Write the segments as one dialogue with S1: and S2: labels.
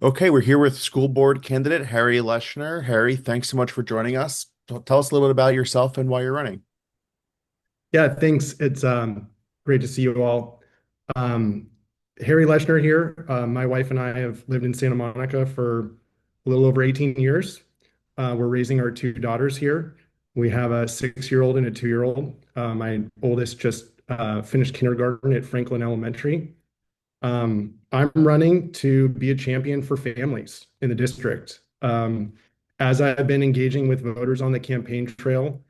S1: Okay, we're here with school board candidate Harry Leshner. Harry, thanks so much for joining us. Tell us a little bit about yourself and why you're running.
S2: Yeah, thanks. It's great to see you all. Um, Harry Leshner here. My wife and I have lived in Santa Monica for a little over 18 years. We're raising our two daughters here. We have a 6-year-old and a 2-year-old. My oldest just finished kindergarten at Franklin Elementary. I'm running to be a champion for families in the district. As I've been engaging with voters on the campaign trail,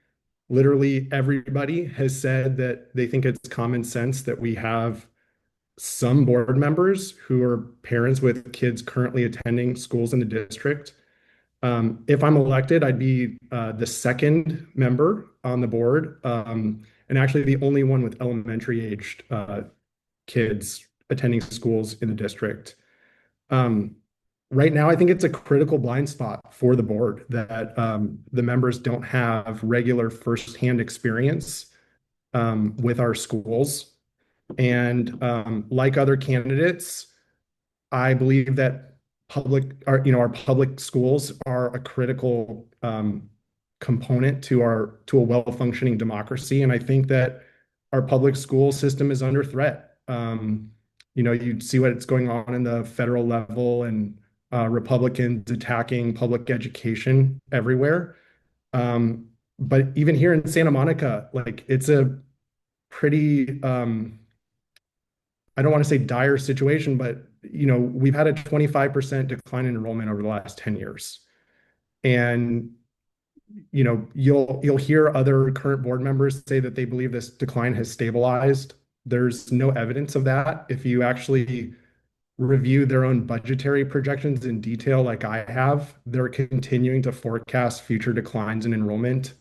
S2: literally everybody has said that they think it's common sense that we have some board members who are parents with kids currently attending schools in the district. If I'm elected, I'd be the second member on the board, and actually the only one with elementary aged kids attending schools in the district. Um, right now, I think it's a critical blind spot for the board that the members don't have regular firsthand experience with our schools. And like other candidates, I believe that our public schools are a critical component to a well-functioning democracy. And I think that our public school system is under threat. You see what's going on in the federal level and Republicans attacking public education everywhere. Um, but even here in Santa Monica, like it's a pretty I don't want to say dire situation, but we've had a 25% decline in enrollment over the last 10 years. And you'll hear other current board members say that they believe this decline has stabilized. There's no evidence of that. If you actually review their own budgetary projections in detail, like I have, they're continuing to forecast future declines in enrollment.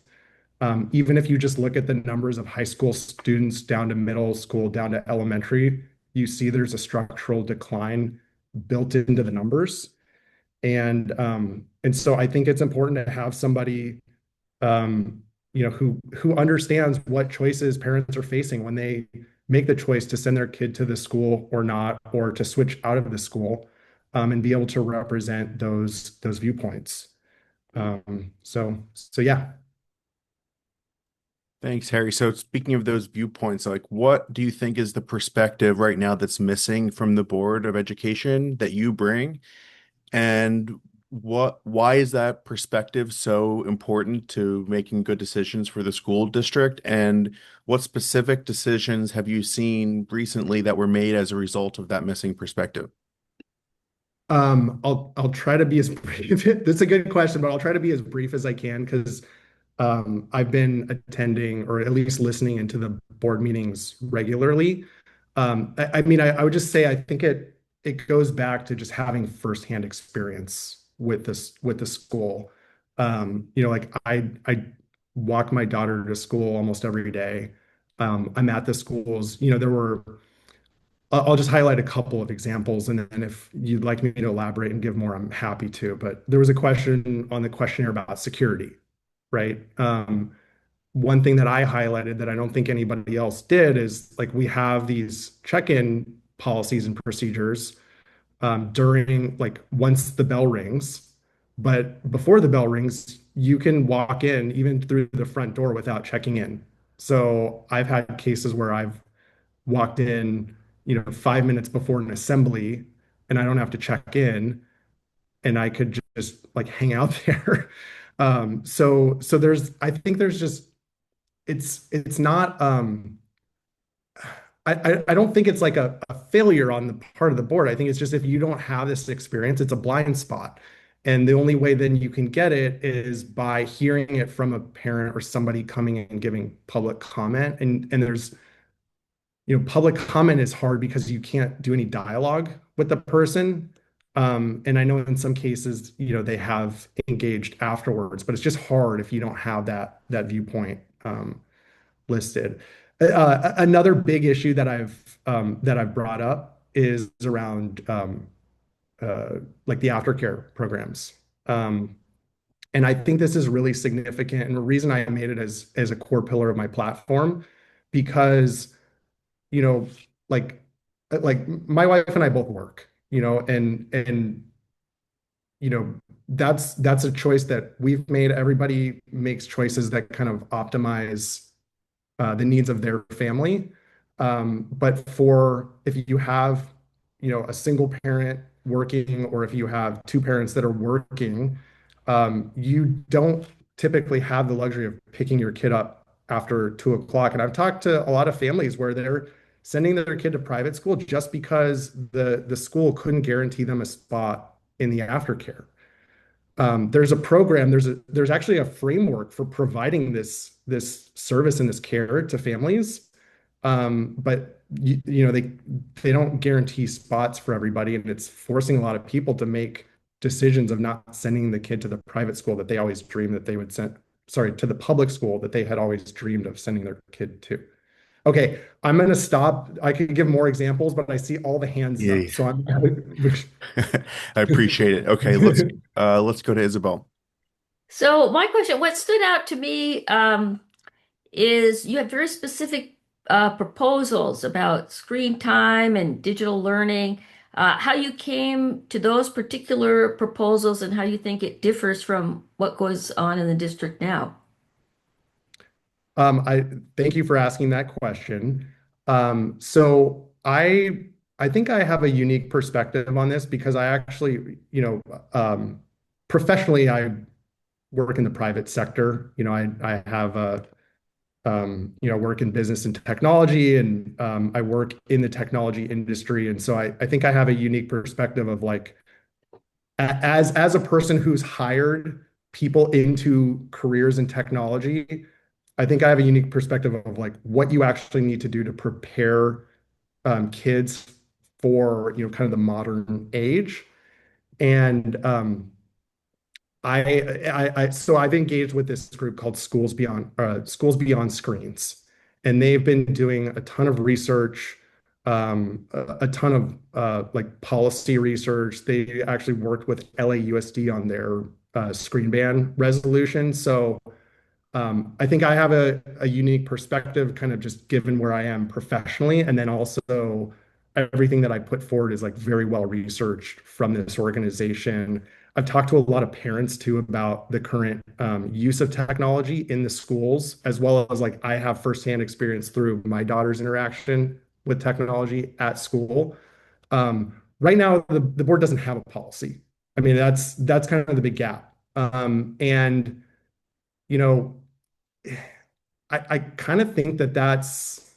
S2: Even if you just look at the numbers of high school students down to middle school, down to elementary, you see there's a structural decline built into the numbers. And so I think it's important to have somebody who understands what choices parents are facing when they make the choice to send their kid to the school or not, or to switch out of the school, and be able to represent those viewpoints. So yeah.
S1: Thanks, Harry. So speaking of those viewpoints, like what do you think is the perspective right now that's missing from the Board of Education that you bring? And why is that perspective so important to making good decisions for the school district? And what specific decisions have you seen recently that were made as a result of that missing perspective?
S2: I'll try to be as brief. This is a good question, but I'll try to be as brief as I can because I've been attending or at least listening into the board meetings regularly. I mean, I would just say I think it goes back to just having firsthand experience with the school. Like I walk my daughter to school almost every day. I'm at the schools. There were I'll just highlight a couple of examples, and then if you'd like me to elaborate and give more, I'm happy to. But there was a question on the questionnaire about security, right? One thing that I highlighted that I don't think anybody else did is like we have these check-in policies and procedures during like once the bell rings, but before the bell rings, you can walk in even through the front door without checking in. So I've had cases where I've walked in, 5 minutes before an assembly, and I don't have to check in, and I could just like hang out there. So I think there's just it's not I don't think it's like a failure on the part of the board. I think it's just if you don't have this experience, it's a blind spot. And the only way then you can get it is by hearing it from a parent or somebody coming and giving public comment. And there's public comment is hard because you can't do any dialogue with the person. And I know in some cases, they have engaged afterwards, but it's just hard if you don't have that viewpoint listed. Another big issue that I've brought up is around like the aftercare programs. Um, and I think this is really significant. And the reason I made it as a core pillar of my platform, because you know, like like my wife and I both work, and that's a choice that we've made. Everybody makes choices that kind of optimize the needs of their family. But for if you have, a single parent working, or if you have two parents that are working, you don't typically have the luxury of picking your kid up after 2 o'clock. And I've talked to a lot of families where they're sending their kid to private school just because the school couldn't guarantee them a spot in the aftercare. There's a program, there's actually a framework for providing this service and this care to families. But they don't guarantee spots for everybody, and it's forcing a lot of people to make decisions of not sending the kid to the private school that they always dreamed that they would send, sorry, to the public school that they had always dreamed of sending their kid to. Okay, I'm gonna stop. I could give more examples, but I see all the hands
S1: Yeah,
S2: up, so I'm
S1: I appreciate it. Okay, let's go to Isabel.
S3: So my question, what stood out to me is you have very specific proposals about screen time and digital learning. How you came to those particular proposals and how you think it differs from what goes on in the district now.
S2: I thank you for asking that question. So I think I have a unique perspective on this because I actually, professionally, I work in the private sector. I have a work in business and technology, and I work in the technology industry. And so I think I have a unique perspective of like, as a person who's hired people into careers in technology, I think I have a unique perspective of like what you actually need to do to prepare kids for kind of the modern age. And so I've engaged with this group called Schools Beyond Screens, and they've been doing a ton of research, a ton of like policy research. They actually worked with LAUSD on their screen ban resolution. So I think I have a unique perspective, kind of just given where I am professionally, and then also everything that I put forward is like very well researched from this organization. I've talked to a lot of parents too about the current use of technology in the schools, as well as like I have firsthand experience through my daughter's interaction with technology at school. Right now, the board doesn't have a policy. I mean, that's kind of the big gap. And you know, I kind of think that that's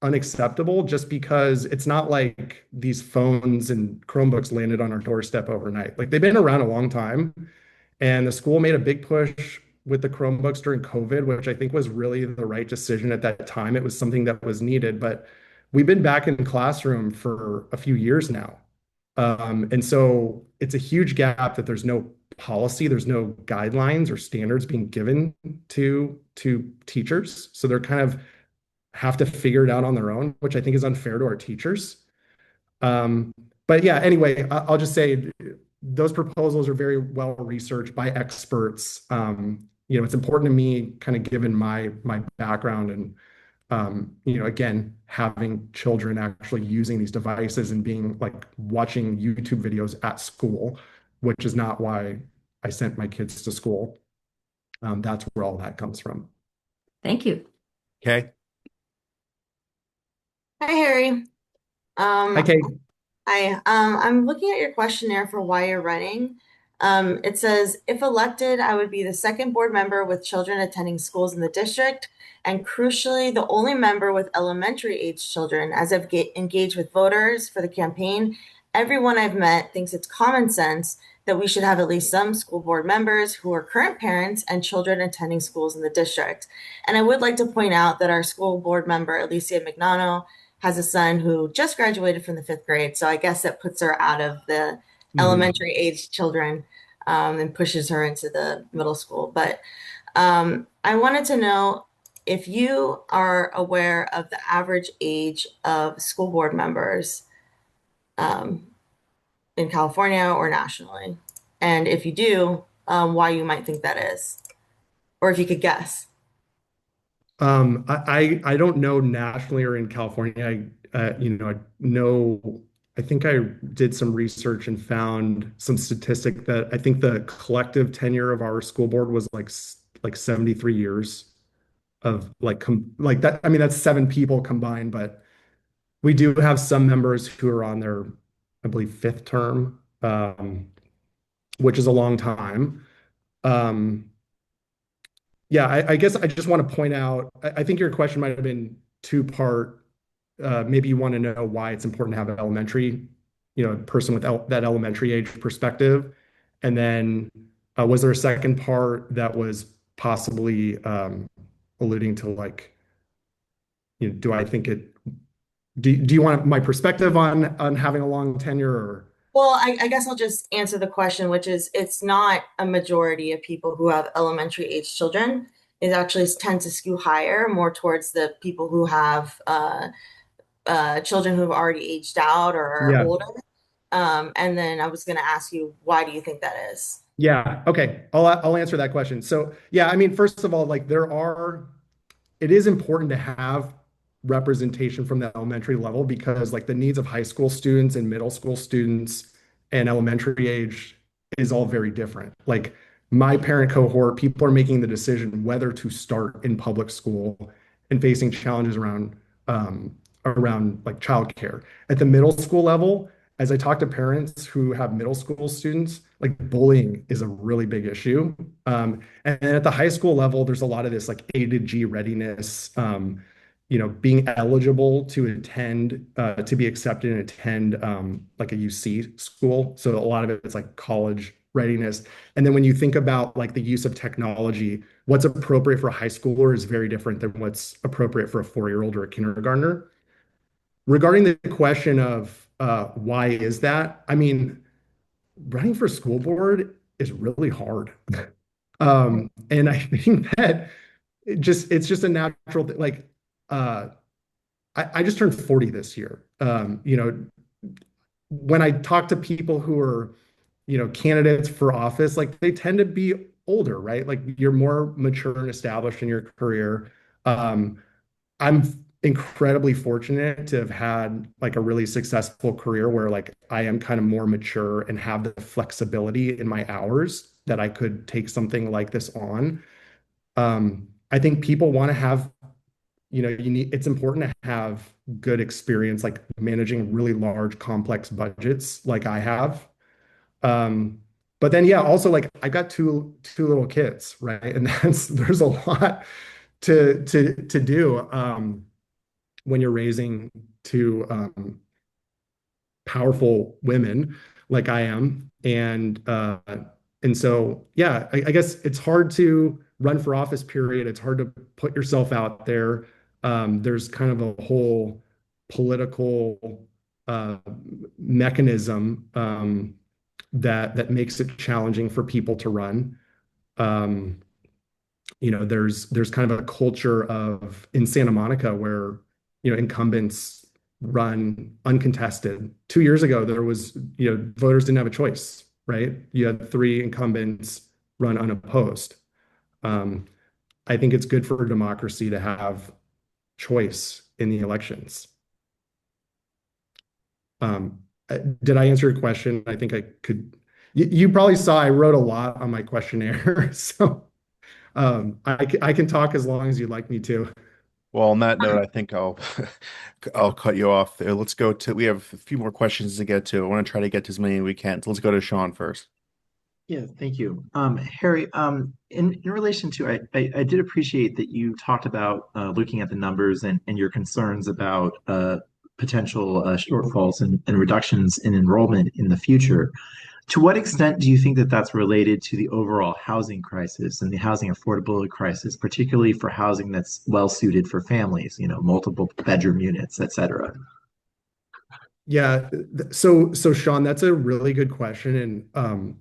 S2: unacceptable just because it's not like these phones and Chromebooks landed on our doorstep overnight. Like they've been around a long time, and the school made a big push with the Chromebooks during COVID, which I think was really the right decision at that time. It was something that was needed, but we've been back in classroom for a few years now. And so it's a huge gap that there's no policy, there's no guidelines or standards being given to teachers. So they're kind of have to figure it out on their own, which I think is unfair to our teachers. Um, but yeah, anyway, I'll just say those proposals are very well researched by experts. It's important to me, kind of given my background and again, having children actually using these devices and being like watching YouTube videos at school, which is not why I sent my kids to school. That's where all that comes from.
S3: Thank you.
S1: Okay.
S4: Hi, Harry.
S2: Hi,
S4: Um,
S2: Kate.
S4: Hi. I'm looking at your questionnaire for why you're running. It says, if elected, I would be the second board member with children attending schools in the district, and crucially, the only member with elementary age children. As I've engaged with voters for the campaign, everyone I've met thinks it's common sense that we should have at least some school board members who are current parents and children attending schools in the district. And I would like to point out that our school board member, Alicia Mignano, has a son who just graduated from the fifth grade. So I guess that puts her out of the
S2: Mhm.
S4: elementary age children and pushes her into the middle school. But I wanted to know if you are aware of the average age of school board members um, in California or nationally. And if you do, why you might think that is, or if you could guess.
S2: I don't know nationally or in California. I know I think I did some research and found some statistic that I think the collective tenure of our school board was like 73 years of like that. I mean, that's seven people combined, but we do have some members who are on their, I believe, fifth term, which is a long time. Um, yeah, I guess I just want to point out, I think your question might have been two-part. Maybe you want to know why it's important to have an elementary, person with that elementary age perspective. And then was there a second part that was possibly alluding to like, do I think it, do you want my perspective on having a long tenure or?
S4: Well, I guess I'll just answer the question, which is it's not a majority of people who have elementary age children. It actually tends to skew higher, more towards the people who have children who have already aged out or are
S2: Yeah.
S4: older. And then I was going to ask you, why do you think that is?
S2: Yeah. Okay. I'll answer that question. So yeah, I mean, first of all, like it is important to have representation from the elementary level because like the needs of high school students and middle school students and elementary age is all very different. Like my parent cohort, people are making the decision whether to start in public school and facing challenges around like childcare. At the middle school level, as I talk to parents who have middle school students, like bullying is a really big issue. And then at the high school level, there's a lot of this like A to G readiness, being eligible to attend, to be accepted and attend like a UC school. So a lot of it's like college readiness. And then when you think about like the use of technology, what's appropriate for a high schooler is very different than what's appropriate for a 4-year-old or a kindergartner. Regarding the question of why is that? I mean, running for school board is really hard. And I think that it's just a natural like I just turned 40 this year. When I talk to people who are, candidates for office, like they tend to be older, right? Like you're more mature and established in your career. Um, I'm incredibly fortunate to have had like a really successful career where like I am kind of more mature and have the flexibility in my hours that I could take something like this on. I think people want to have, it's important to have good experience like managing really large complex budgets like I have. Um, but then yeah, also like I got two little kids, right? And there's a lot to do. When you're raising two powerful women like I am. And so yeah, I guess it's hard to run for office, period. It's hard to put yourself out there. There's kind of a whole political uh, mechanism that makes it challenging for people to run. Um, there's kind of a culture of in Santa Monica where, incumbents run uncontested. 2 years ago, there was, voters didn't have a choice, right? You had three incumbents run unopposed. Um, I think it's good for democracy to have choice in the elections. Um, did I answer your question? I think I could. You probably saw I wrote a lot on my questionnaire, so I can talk as long as you'd like me to.
S1: Well, on that note, I think I'll I'll cut you off there. Let's go to we have a few more questions to get to. I want to try to get to as many as we can. So let's go to Sean first.
S5: Yeah, thank you. Harry, in relation to, I did appreciate that you talked about looking at the numbers and your concerns about potential shortfalls and reductions in enrollment in the future. To what extent do you think that that's related to the overall housing crisis and the housing affordability crisis, particularly for housing that's well suited for families, multiple bedroom units, et cetera?
S2: Yeah, so Sean, that's a really good question, and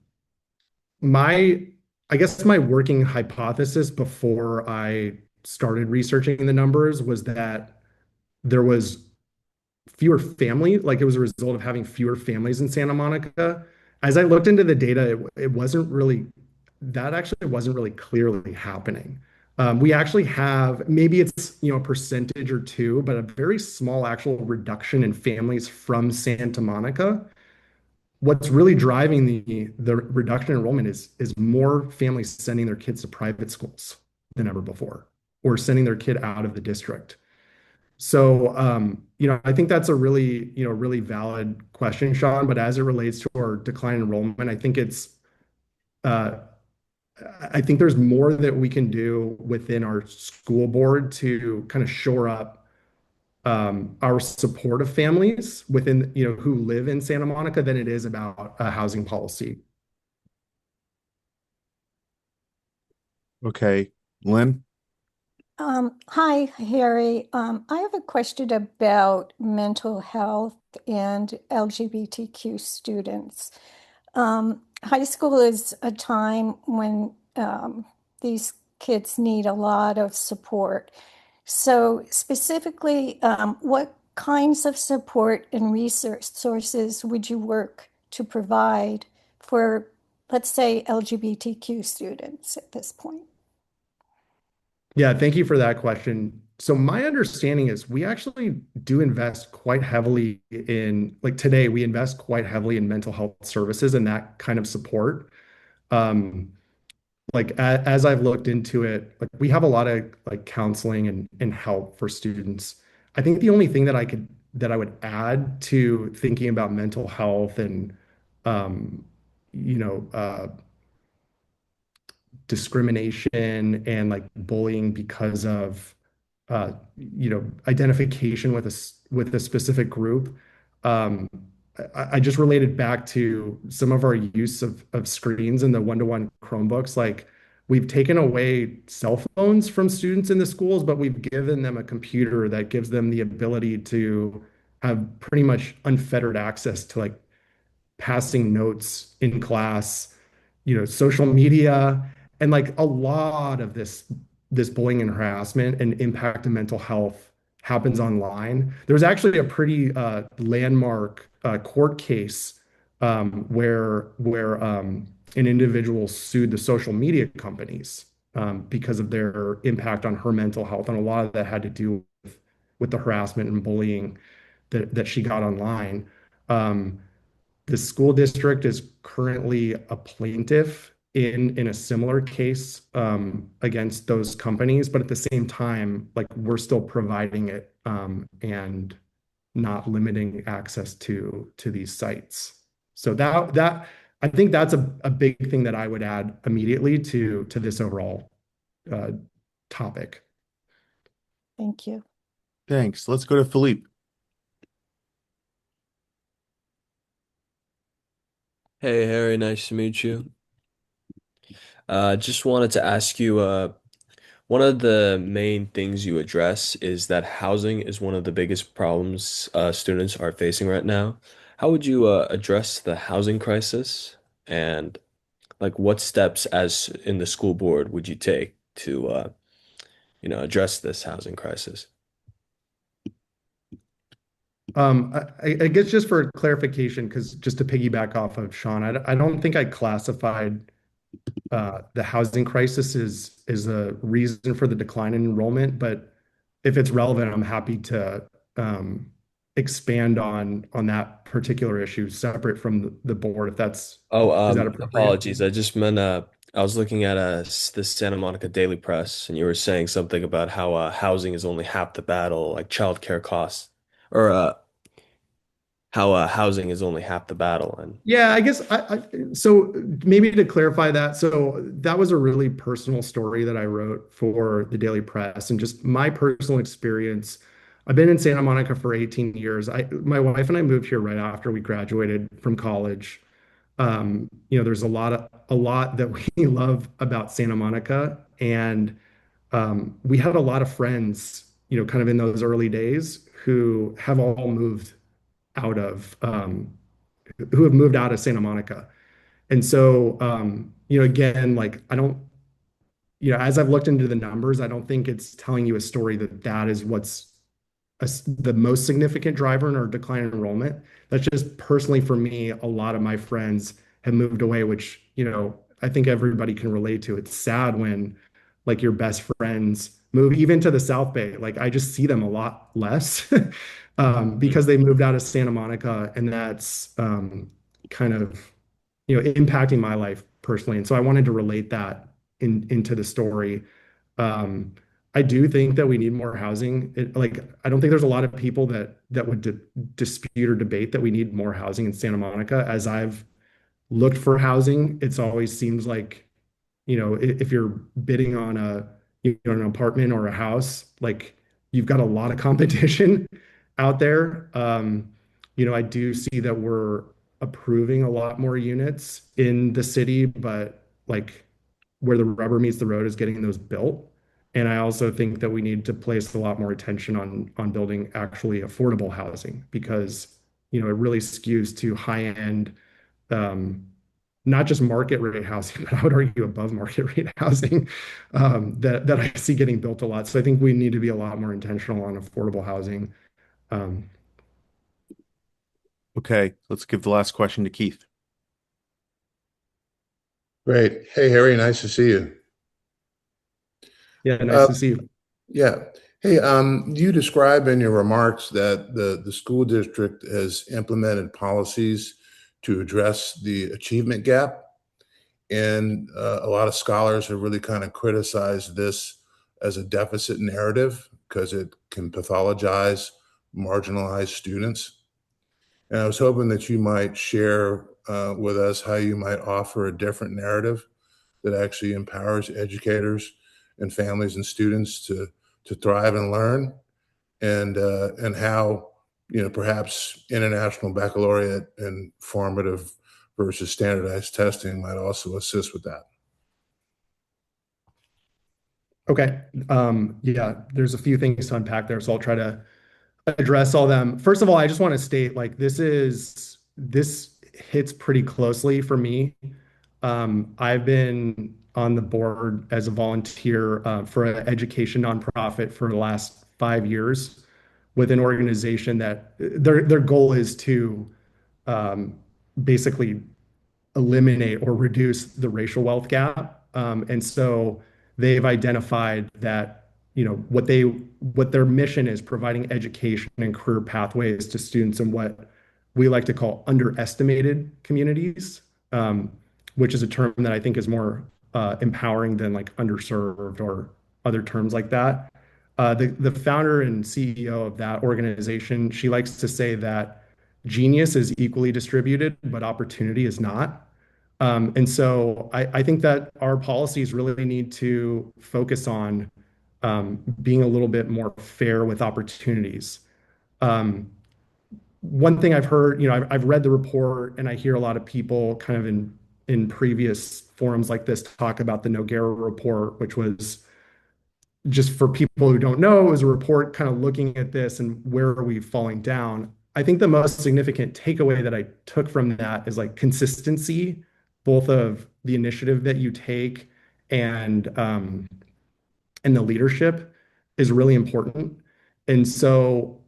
S2: my I guess my working hypothesis before I started researching the numbers was that there was fewer family, like it was a result of having fewer families in Santa Monica. As I looked into the data, it wasn't really that actually wasn't really clearly happening. We actually have maybe it's a percentage or two, but a very small actual reduction in families from Santa Monica. What's really driving the reduction in enrollment is more families sending their kids to private schools than ever before, or sending their kid out of the district. So, I think that's a really, really valid question, Sean. But as it relates to our decline in enrollment, uh, I think there's more that we can do within our school board to kind of shore up our support of families within, who live in Santa Monica than it is about housing policy.
S1: Okay, Lynn?
S6: Hi, Harry. I have a question about mental health and LGBTQ students. High school is a time when these kids need a lot of support. So, specifically, what kinds of support and resources would you work to provide for, let's say, LGBTQ students at this point?
S2: Yeah, thank you for that question. So my understanding is we actually do invest quite heavily in, like today, we invest quite heavily in mental health services and that kind of support. Um, as I've looked into it, like we have a lot of like counseling and help for students. I think the only thing that I would add to thinking about mental health and um, you know, discrimination and like bullying because of identification with a specific group. Um, I just related back to some of our use of screens in the one-to-one Chromebooks. Like we've taken away cell phones from students in the schools, but we've given them a computer that gives them the ability to have pretty much unfettered access to like passing notes in class, social media, and like a lot of this bullying and harassment and impact to mental health happens online. There's actually a pretty landmark court case where an individual sued the social media companies because of their impact on her mental health, and a lot of that had to do with the harassment and bullying that she got online. Um, the school district is currently a plaintiff in a similar case against those companies, but at the same time, like we're still providing it and not limiting access to these sites. So that I think that's a big thing that I would add immediately to this overall uh, topic.
S6: Thank you.
S1: Thanks. Let's go to Philippe.
S7: Hey, Harry, nice to meet you. Just wanted to ask you, one of the main things you address is that housing is one of the biggest problems students are facing right now. How would you address the housing crisis? And like what steps as in the school board would you take to address this housing crisis?
S2: I guess just for clarification, because just to piggyback off of Sean, I don't think I classified the housing crisis is a reason for the decline in enrollment, but if it's relevant, I'm happy to expand on that particular issue separate from the board, if
S7: Oh,
S2: is that appropriate?
S7: apologies. I just meant I was looking at the Santa Monica Daily Press, and you were saying something about how housing is only half the battle, like childcare costs, or how housing is only half the battle. And
S2: Yeah, I guess so maybe to clarify that. So that was a really personal story that I wrote for the Daily Press and just my personal experience. I've been in Santa Monica for 18 years. My wife and I moved here right after we graduated from college. There's a lot that we love about Santa Monica, and we had a lot of friends, kind of in those early days who have all moved out of who have moved out of Santa Monica. And so, again, like I don't, as I've looked into the numbers, I don't think it's telling you a story that is what's the most significant driver in our decline in enrollment. That's just personally for me, a lot of my friends have moved away, which, I think everybody can relate to. It's sad when like your best friends move even to the South Bay. Like I just see them a lot less
S7: Mm.
S2: because they moved out of Santa Monica, and that's kind of impacting my life personally. And so I wanted to relate that into the story. Um, I do think that we need more housing. Like, I don't think there's a lot of people that would dispute or debate that we need more housing in Santa Monica. As I've looked for housing, it's always seems like, if you're bidding on an apartment or a house, like you've got a lot of competition out there. I do see that we're approving a lot more units in the city, but like where the rubber meets the road is getting those built. And I also think that we need to place a lot more attention on building actually affordable housing because, it really skews to high end, um, not just market rate housing, but I would argue above market rate housing that I see getting built a lot. So I think we need to be a lot more intentional on affordable housing. Um,
S1: Okay, let's give the last question to Keith.
S8: Great. Hey, Harry, nice to see you.
S2: yeah, nice
S8: Uh,
S2: to see you.
S8: yeah. Hey, you describe in your remarks that the school district has implemented policies to address the achievement gap. And a lot of scholars have really kind of criticized this as a deficit narrative because it can pathologize marginalized students. And I was hoping that you might share with us how you might offer a different narrative that actually empowers educators and families and students to thrive and learn, and how perhaps international baccalaureate and formative versus standardized testing might also assist with that.
S2: Okay. Yeah, there's a few things to unpack there, so I'll try to address all them. First of all, I just want to state like this hits pretty closely for me. I've been on the board as a volunteer for an education nonprofit for the last 5 years with an organization that their goal is to um, basically eliminate or reduce the racial wealth gap. And so they've identified that, what their mission is providing education and career pathways to students in what we like to call underestimated communities, which is a term that I think is more empowering than like underserved or other terms like that. The founder and CEO of that organization, she likes to say that genius is equally distributed, but opportunity is not. And so I think that our policies really need to focus on being a little bit more fair with opportunities. Um, One thing I've heard, I've read the report and I hear a lot of people kind of in previous forums like this talk about the Noguera report, which was just for people who don't know, it was a report kind of looking at this and where are we falling down. I think the most significant takeaway that I took from that is like consistency, both of the initiative that you take and and the leadership is really important. And so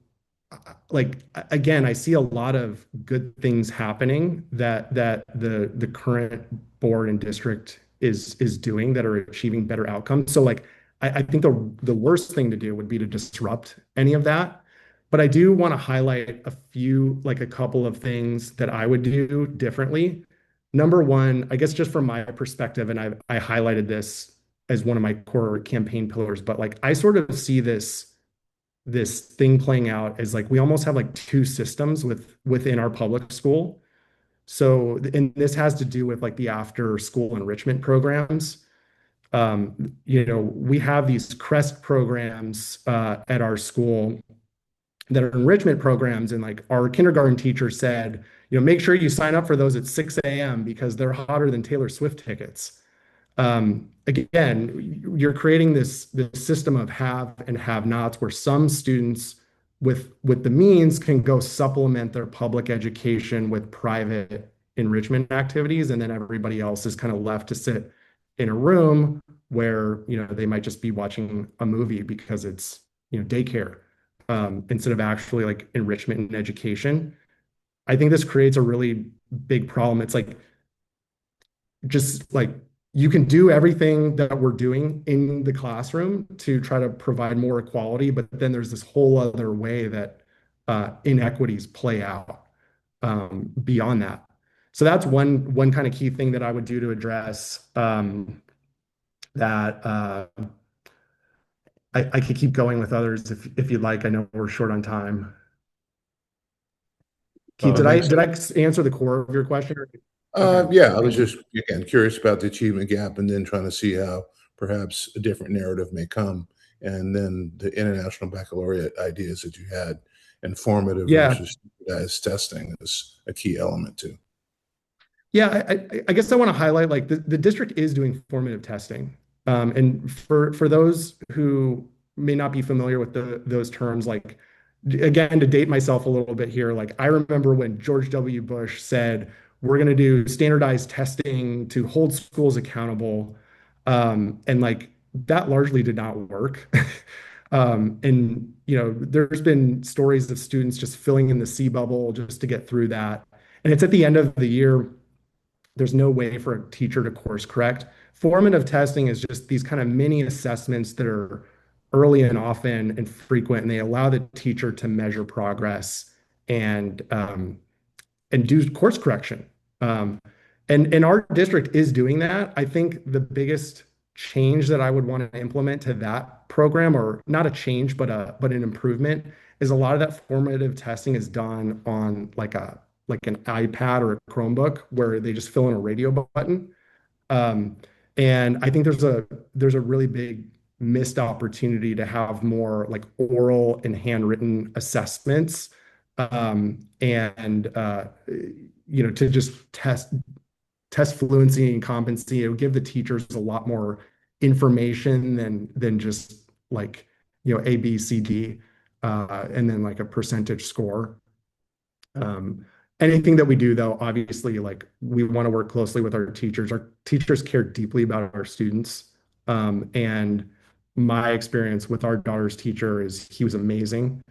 S2: like again, I see a lot of good things happening that the current board and district is doing that are achieving better outcomes. So like I think the worst thing to do would be to disrupt any of that. But I do want to highlight a couple of things that I would do differently. Number one, I guess just from my perspective, and I highlighted this as one of my core campaign pillars, but like I sort of see this thing playing out as like we almost have like two systems within our public school. So, and this has to do with like the after school enrichment programs. We have these CREST programs at our school that are enrichment programs, and like our kindergarten teacher said, make sure you sign up for those at 6 a.m. because they're hotter than Taylor Swift tickets. Again, you're creating this system of have and have nots where some students with the means can go supplement their public education with private enrichment activities, and then everybody else is kind of left to sit in a room where they might just be watching a movie because it's daycare instead of actually like enrichment and education. I think this creates a really big problem. It's like just like you can do everything that we're doing in the classroom to try to provide more equality, but then there's this whole other way that inequities play out beyond that. So that's one kind of key thing that I would do to address that. I could keep going with others if you'd like. I know we're short on time. Keith,
S8: That makes
S2: did I
S8: sense.
S2: answer the core of your question? Okay,
S8: Yeah, I was
S2: thank you.
S8: just, again, curious about the achievement gap and then trying to see how perhaps a different narrative may come. And then the international baccalaureate ideas that you had, informative
S2: Yeah,
S8: versus standardized testing is a key element too.
S2: yeah, I guess I want to highlight like the district is doing formative testing. And for those who may not be familiar with those terms, like again, to date myself a little bit here, like I remember when George W. Bush said, we're going to do standardized testing to hold schools accountable. And like that largely did not work. And you know, there's been stories of students just filling in the C bubble just to get through that. And it's at the end of the year, there's no way for a teacher to course correct. Formative testing is just these kind of mini assessments that are early and often and frequent, and they allow the teacher to measure progress and and do course correction. Um, and our district is doing that. I think the biggest change that I would want to implement to that program, or not a change, but an improvement, is a lot of that formative testing is done on like an iPad or a Chromebook where they just fill in a radio button. Um, and I think there's a really big missed opportunity to have more like oral and handwritten assessments, and you know, to just test fluency and competency. It would give the teachers a lot more information than just like, you know, A, B, C, D, and then like a percentage score. Um, Anything that we do, though, obviously, like we want to work closely with our teachers. Our teachers care deeply about our students. And my experience with our daughter's teacher is he was amazing.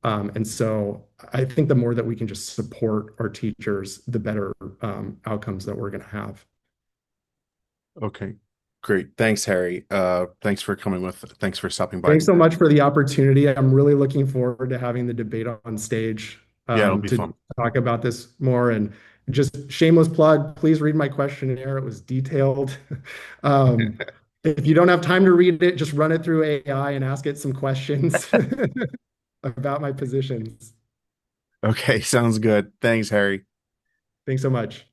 S2: And so I think the more that we can just support our teachers, the better outcomes that we're going to have.
S1: Okay, great. Thanks, Harry. Thanks for stopping by
S2: Thanks so
S1: today.
S2: much for the opportunity. I'm really looking forward to having the debate on stage
S1: Yeah, it'll be
S2: to
S1: fun.
S2: talk about this more. And just shameless plug, please read my questionnaire. It was detailed. Um, if you don't have time to read it, just run it through AI and ask it some questions about my positions.
S1: Okay, sounds good. Thanks, Harry.
S2: Thanks so much.